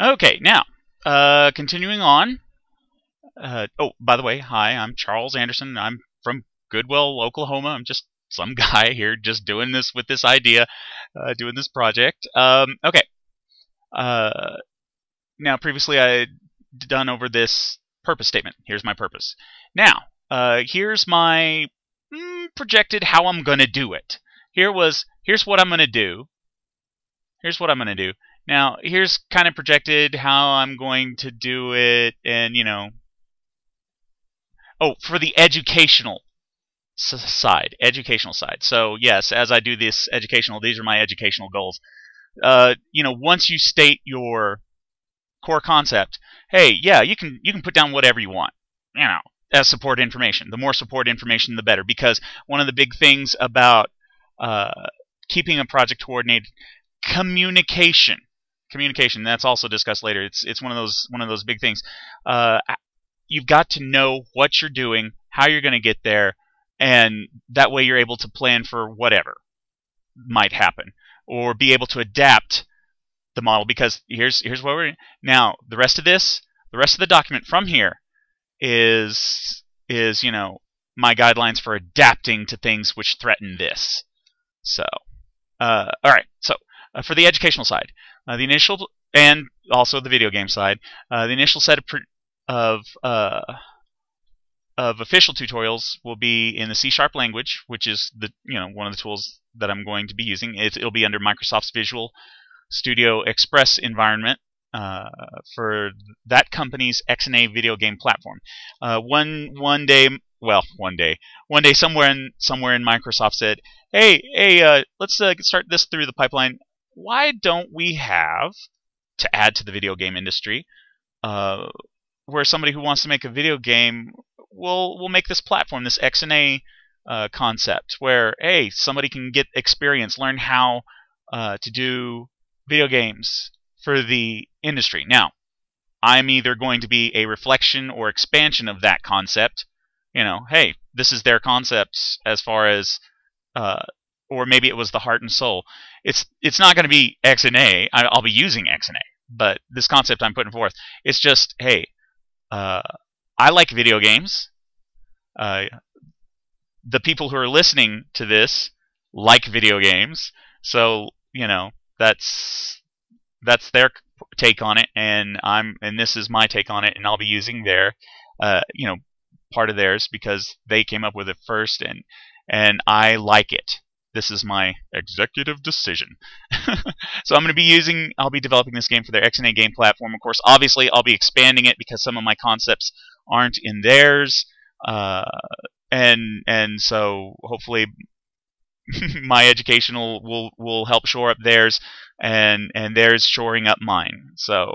Okay, now, continuing on. Oh, by the way, hi, I'm Charles Anderson. I'm from Goodwell, Oklahoma. I'm just some guy here just doing this with this idea, doing this project. Okay. Uh, Now, previously I done over this purpose statement. Here's my purpose. Now, here's my projected how I'm going to do it. Here's what I'm going to do. Here's what I'm going to do. Now, here's kind of projected how I'm going to do it, and oh, for the educational side, So yes, as I do this educational, these are my educational goals. Once you state your core concept, hey, yeah, you can put down whatever you want, as support information. The more support information, the better, because one of the big things about keeping a project coordinated, communication. Communication. That's also discussed later. It's one of those big things. You've got to know what you're doing, how you're going to get there, and that way you're able to plan for whatever might happen, or be able to adapt the model. Because here's where we're now. The rest of the document from here is my guidelines for adapting to things which threaten this. So, all right. So for the educational side, the initial, and also the video game side, the initial set of official tutorials will be in the C# language, which is the one of the tools that I'm going to be using. It'll be under Microsoft's Visual Studio Express environment for that company's XNA video game platform. One day, somewhere in Microsoft said, "Hey, let's start this through the pipeline. Why don't we have, to add to the video game industry, where somebody who wants to make a video game will make this platform, this XNA concept, where hey, somebody can get experience, learn how to do video games for the industry." Now, I'm either going to be a reflection or expansion of that concept. Hey, this is their concepts as far as, or maybe it was the heart and soul. It's not going to be XNA. I'll be using XNA, but this concept I'm putting forth, it's just, hey, I like video games. The people who are listening to this like video games, so that's their take on it, and this is my take on it, and I'll be using their part of theirs because they came up with it first, and I like it. This is my executive decision. So I'll be developing this game for their XNA game platform. Of course, obviously, I'll be expanding it because some of my concepts aren't in theirs, and so hopefully my educational will help shore up theirs, and theirs shoring up mine. So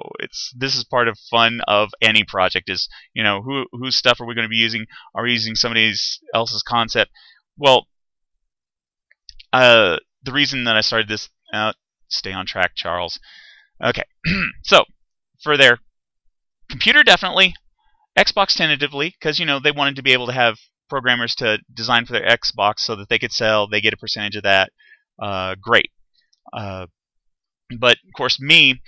this is part of fun of any project is, whose stuff are we going to be using? Are we using somebody else's concept? Well, the reason that I started this out, stay on track, Charles. Okay, so for their computer, definitely. Xbox tentatively, because they wanted to be able to have programmers to design for their Xbox so that they could sell. They get a percentage of that. Great. But of course, me,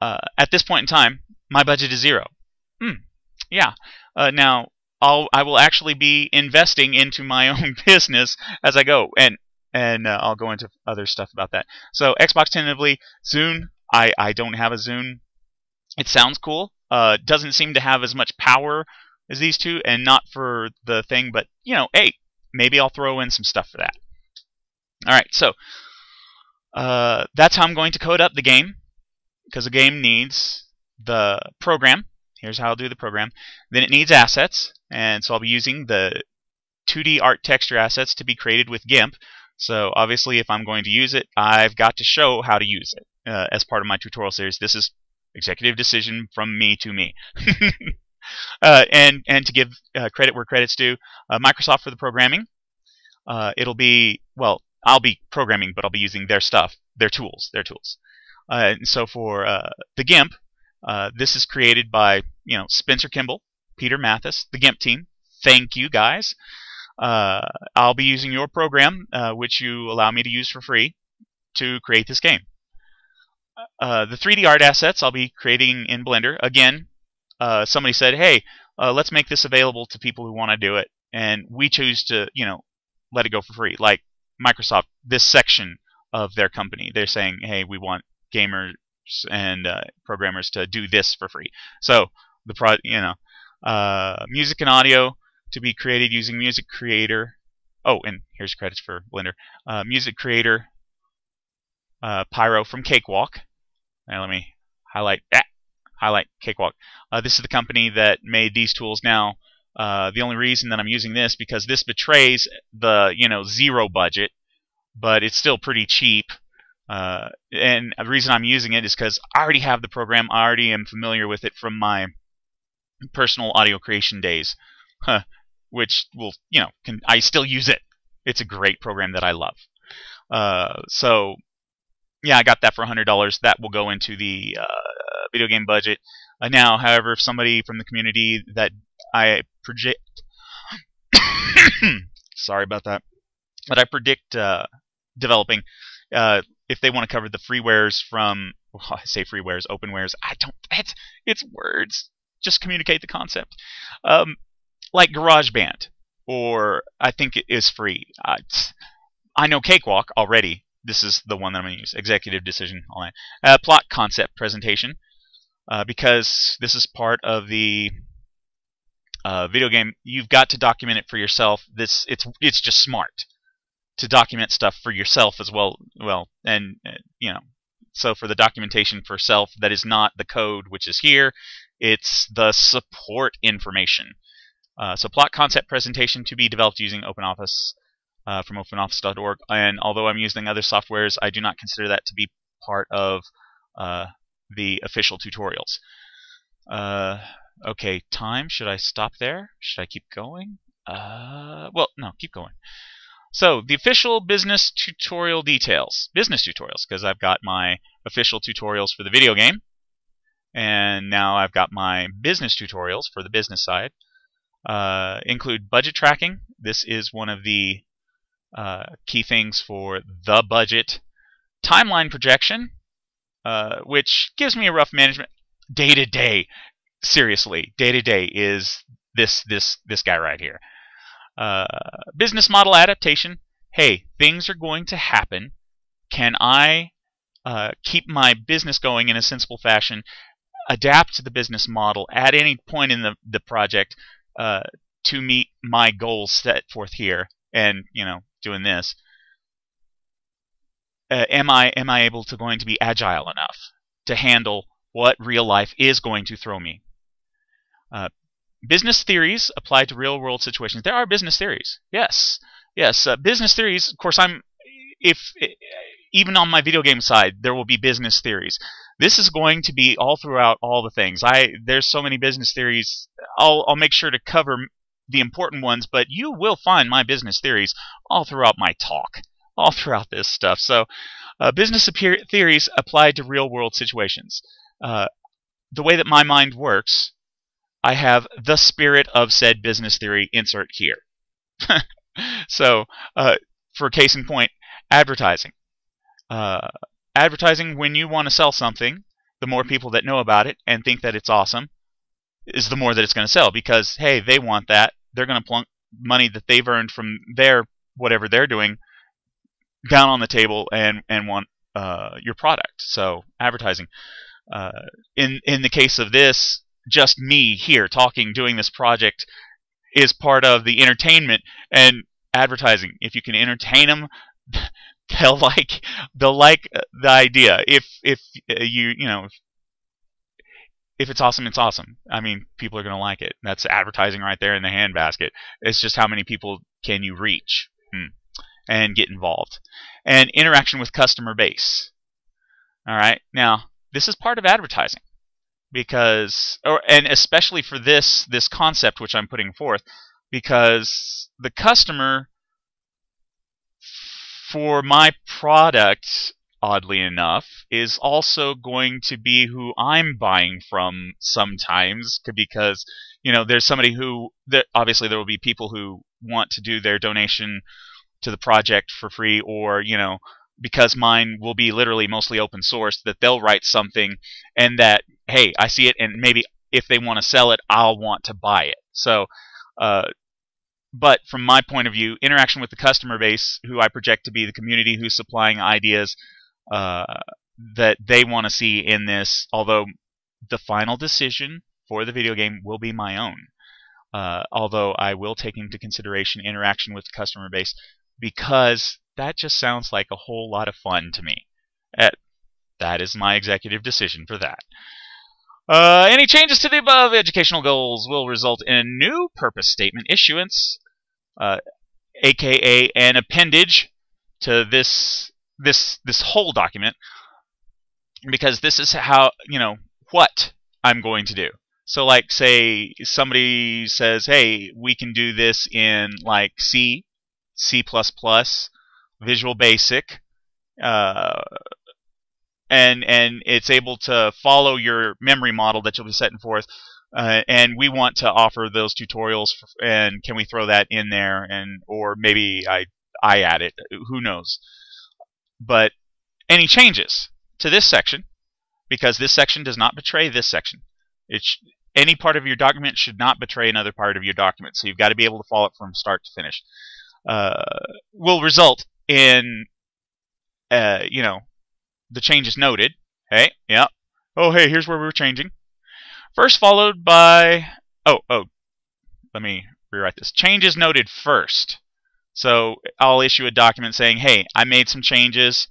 at this point in time, my budget is 0. Yeah. Now I will actually be investing into my own business as I go, and I'll go into other stuff about that. So Xbox tentatively. Zune, I don't have a Zune. It sounds cool. Doesn't seem to have as much power as these two, and not for the thing, but hey, maybe I'll throw in some stuff for that. All right, so that's how I'm going to code up the game, because the game needs the program. Here's how I'll do the program. Then it needs assets, and so I'll be using the 2D art texture assets to be created with GIMP. So obviously, if I'm going to use it, I've got to show how to use it as part of my tutorial series. This is executive decision from me to me. And to give credit where credit's due, Microsoft for the programming. It'll be, well, I'll be programming, but I'll be using their stuff, their tools. And so for the GIMP, this is created by Spencer Kimball, Peter Mathis, the GIMP team. Thank you, guys. I'll be using your program, which you allow me to use for free, to create this game. The 3D art assets I'll be creating in Blender. Again, somebody said, hey, let's make this available to people who want to do it. And we choose to, let it go for free. Like Microsoft, this section of their company, they're saying, hey, we want gamers and programmers to do this for free. So music and audio to be created using Music Creator. Oh, and here's credits for Blender. Music Creator Pyro from Cakewalk. Now let me highlight Cakewalk. This is the company that made these tools. Now, the only reason that I'm using this because this betrays the zero budget, but it's still pretty cheap. And the reason I'm using it is because I already have the program. I already am familiar with it from my personal audio creation days, which will I still use it. It's a great program that I love. So yeah, I got that for $100. That will go into the video game budget. Now, however, if somebody from the community that I predict, sorry about that, that I predict developing, if they want to cover the freewares from, I say freewares, openwares, it's words. Just communicate the concept. Like GarageBand, or I think it is free. I know Cakewalk already. This is the one that I'm going to use. Executive decision. All that. Plot concept presentation. Because this is part of the video game, you've got to document it for yourself. It's just smart to document stuff for yourself as well. And so for the documentation for self, that is not the code which is here. It's the support information. So plot concept presentation to be developed using OpenOffice from openoffice.org. And although I'm using other softwares, I do not consider that to be part of the official tutorials. Okay, time. Should I stop there? Should I keep going? Well, no, keep going. So the official business tutorial details. Business tutorials, because I've got my official tutorials for the video game. And now I've got my business tutorials for the business side. Include budget tracking. This is one of the key things for the budget. Timeline projection, which gives me a rough management. Day to day, seriously, day to day is this guy right here. Business model adaptation. Hey, things are going to happen. Can I keep my business going in a sensible fashion? Adapt to the business model at any point in the project to meet my goals set forth here. And doing this. Am I able to going to be agile enough to handle what real life is going to throw me? Business theories applied to real world situations. There are business theories. Yes. Business theories. Of course, even on my video game side, there will be business theories. This is going to be all throughout all the things. There's so many business theories. I'll make sure to cover the important ones, but you will find my business theories all throughout my talk, all throughout this stuff. So, business theories applied to real world situations. The way that my mind works, I have the spirit of said business theory insert here. So, for case in point, advertising. Advertising, when you want to sell something, the more people that know about it and think that it's awesome is the more that it's going to sell, because, hey, they want that. They're going to plunk money that they've earned from their whatever they're doing down on the table and want your product. So advertising. In the case of this, just me here talking, doing this project is part of the entertainment and advertising. If you can entertain them, they'll like the idea. If it's awesome, it's awesome. I mean, people are going to like it. That's advertising right there in the handbasket. It's just how many people can you reach and get involved. And interaction with customer base. All right. Now, this is part of advertising, and especially for this concept which I'm putting forth, because the customer for my product, oddly enough, is also going to be who I'm buying from sometimes, because there's somebody obviously there will be people who want to do their donation to the project for free, or because mine will be literally mostly open source, that they'll write something and that, hey, I see it, and maybe if they want to sell it, I'll want to buy it. So, but from my point of view, interaction with the customer base, who I project to be the community who's supplying ideas that they want to see in this, although the final decision for the video game will be my own. Although I will take into consideration interaction with the customer base, because that just sounds like a whole lot of fun to me. That is my executive decision for that. Any changes to the above educational goals will result in a new purpose statement issuance, aka an appendage to this whole document, because this is how, what I'm going to do. So, like, say somebody says, hey, we can do this in like C, C++, Visual Basic, and it's able to follow your memory model that you'll be setting forth, and we want to offer those tutorials, and can we throw that in there, and or maybe I add it, who knows. But any changes to this section, because this section does not betray this section. Any part of your document should not betray another part of your document, so you've got to be able to follow it from start to finish. Will result in, the changes noted. Hey, yeah. Oh, hey, here's where we're changing. First followed by, let me rewrite this. Changes noted first. So I'll issue a document saying, hey, I made some changes.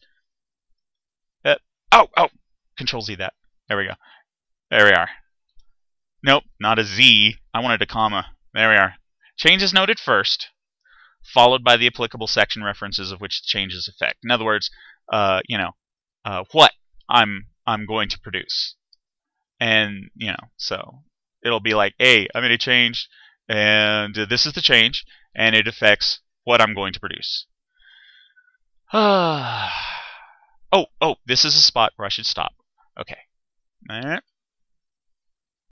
Control Z that. There we go. There we are. Nope, not a Z. I wanted a comma. There we are. Changes noted first, followed by the applicable section references of which the changes affect. In other words, what I'm going to produce. And, so it'll be like, hey, I made a change, and this is the change, and it affects what I'm going to produce. This is a spot where I should stop. Okay.